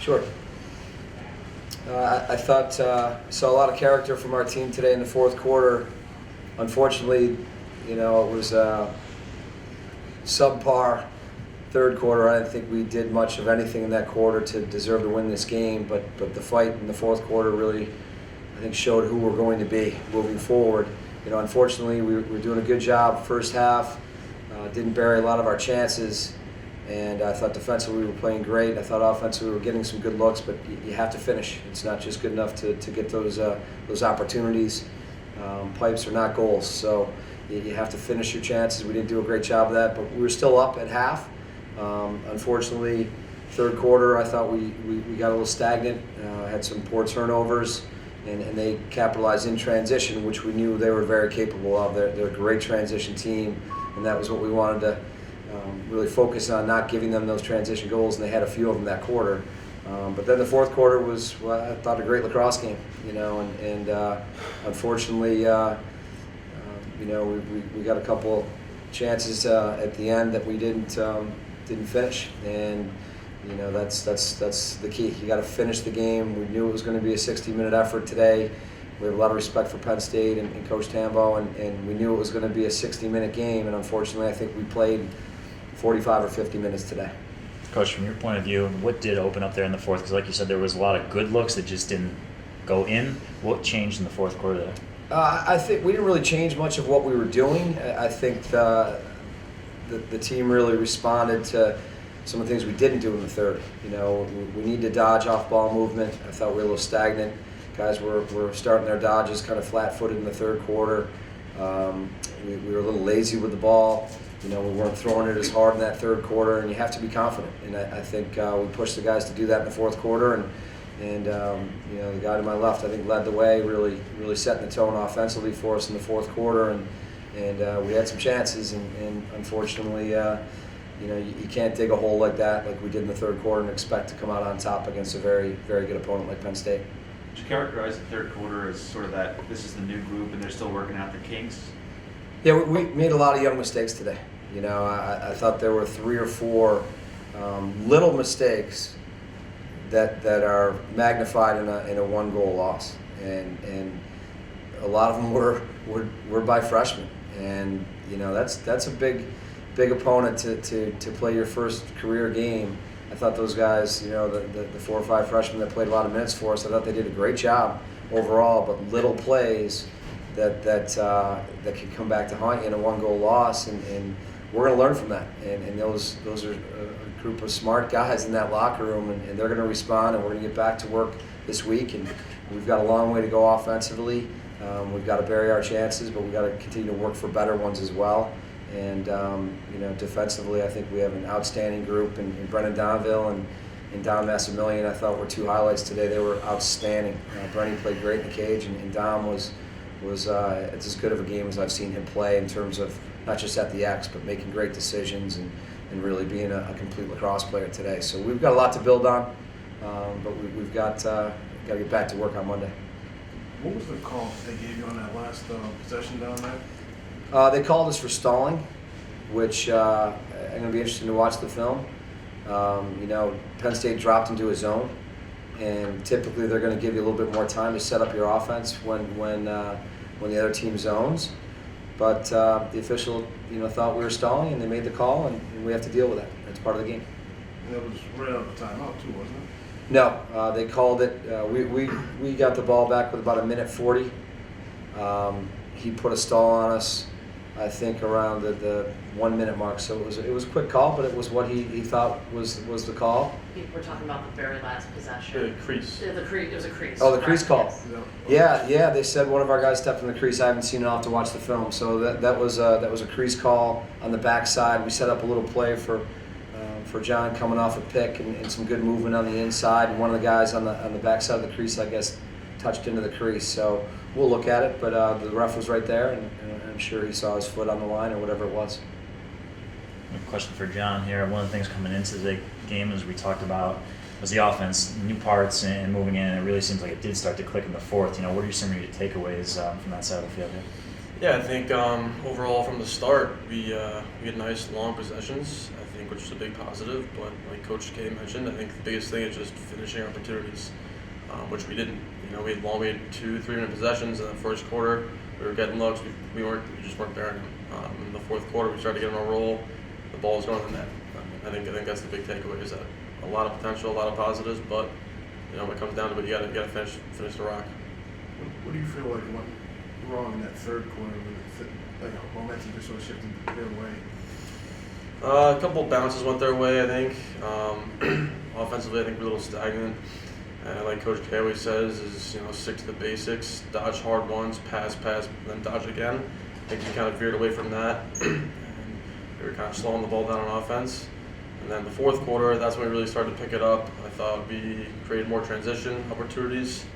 Sure. I thought saw a lot of character from our team today in the fourth quarter. Unfortunately, it was subpar third quarter. I didn't think we did much of anything in that quarter to deserve to win this game, but the fight in the fourth quarter really, I think, showed who we're going to be moving forward. Unfortunately, we were doing a good job first half, didn't bury a lot of our chances, and I thought defensively we were playing great. I thought offensively we were getting some good looks, but you have to finish. It's not just good enough to get those opportunities. Pipes are not goals, so you have to finish your chances. We didn't do a great job of that, but we were still up at half. Unfortunately, third quarter I thought we got a little stagnant, had some poor turnovers, and they capitalized in transition, which we knew they were very capable of. They're a great transition team, and that was what we wanted to really focus on, not giving them those transition goals, and they had a few of them that quarter. But then the fourth quarter was, I thought, a great lacrosse game, and unfortunately, we got a couple chances at the end that we didn't finish, and that's the key. You got to finish the game. We knew it was going to be a 60-minute effort today. We have a lot of respect for Penn State and Coach Tambo, and we knew it was going to be a 60-minute game, and unfortunately I think we played 45 or 50 minutes today. Coach, from your point of view, what did open up there in the fourth? Because like you said, there was a lot of good looks that just didn't go in. What changed in the fourth quarter there? I think we didn't really change much of what we were doing. I think the team really responded to some of the things we didn't do in the third. We need to dodge off-ball movement. I thought we were a little stagnant. Guys were starting their dodges kind of flat-footed in the third quarter. We were a little lazy with the ball. We weren't throwing it as hard in that third quarter, and you have to be confident. And I think we pushed the guys to do that in the fourth quarter. And the guy to my left, I think, led the way, really setting the tone offensively for us in the fourth quarter. And we had some chances, and unfortunately, you can't dig a hole like that, like we did in the third quarter, and expect to come out on top against a very, very good opponent like Penn State. Would you characterize the third quarter as sort of that this is the new group and they're still working out the kinks? Yeah, we made a lot of young mistakes today. I thought there were 3 or 4 little mistakes that are magnified in a 1-goal loss, and a lot of them were by freshmen, and that's a big opponent to play your first career game. I thought those guys, the 4 or 5 freshmen that played a lot of minutes for us, I thought they did a great job overall, but little plays that can come back to haunt you in a 1-goal loss, and we're going to learn from that. And those are a group of smart guys in that locker room, and they're going to respond, and we're going to get back to work this week. And we've got a long way to go offensively. We've got to bury our chances, but we've got to continue to work for better ones as well. And defensively, I think we have an outstanding group, and Brennan Donville and Dom Massimilian, I thought, were 2 highlights today. They were outstanding. Brennan played great in the cage, and Dom was it's as good of a game as I've seen him play in terms of not just at the X, but making great decisions and really being a complete lacrosse player today. So we've got a lot to build on, but we've got to get back to work on Monday. What was the call they gave you on that last possession down there? They called us for stalling, which I'm going to be interested to watch the film. Penn State dropped into a zone, and typically they're going to give you a little bit more time to set up your offense when the other team zones. But the official, thought we were stalling, and they made the call, and we have to deal with that. That's part of the game. And it was right out of the timeout too, wasn't it? No, they called it. We got the ball back with about 1:40. He put a stall on us, I think, around the 1 minute mark. So it was a quick call, but it was what he thought was the call. We're talking about the very last possession. The crease. It was a crease. Oh, the crease call. Yes. Yeah. They said one of our guys stepped in the crease. I haven't seen it. I'll have to watch the film. So that was a crease call on the backside. We set up a little play for John coming off a pick and some good movement on the inside. And one of the guys on the backside of the crease, I guess, touched into the crease. So we'll look at it. But the ref was right there, and I'm sure he saw his foot on the line or whatever it was. A question for John here. One of the things coming into the game, as we talked about, was the offense, new parts and moving in. It really seems like it did start to click in the fourth. What are some of your takeaways from that side of the field here? Yeah, I think overall from the start we had nice long possessions. I think which is a big positive. But like Coach K mentioned, I think the biggest thing is just finishing opportunities, which we didn't. You know, we had 2-3 minute possessions in the first quarter. We were getting looks. We just weren't bearing them. In the fourth quarter, we started getting on a roll. The ball was going in the net. I think that's the big takeaway is that a lot of potential, a lot of positives, but you know when it comes down to it, you gotta finish the rock. What do you feel like went wrong in that third quarter when momentum just sort of shifted their way? A couple bounces went their way, I think. Offensively, I think we're a little stagnant. Like Coach K always says, is stick to the basics, dodge hard ones, pass, then dodge again. I think we kind of veered away from that, and we were kind of slowing the ball down on offense. And then the fourth quarter, that's when we really started to pick it up. I thought we created more transition opportunities,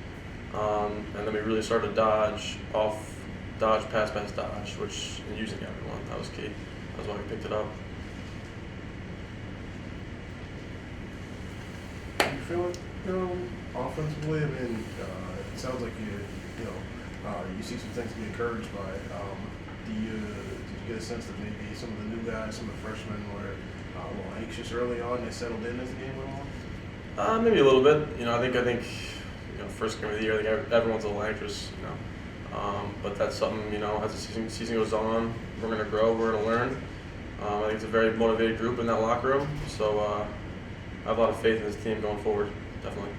and then we really started to dodge, pass, dodge, which and using everyone, that was key. That's why we picked it up. Do you feel it, offensively? I mean, it sounds like you see some things to be encouraged by. Did you get a sense that maybe some of the new guys, some of the freshmen were a little anxious early on? They settled in as the game went on. Maybe a little bit. I think first game of the year, I think everyone's a little anxious. But that's something as the season goes on, we're gonna grow, we're gonna learn. I think it's a very motivated group in that locker room. So I have a lot of faith in this team going forward. Definitely.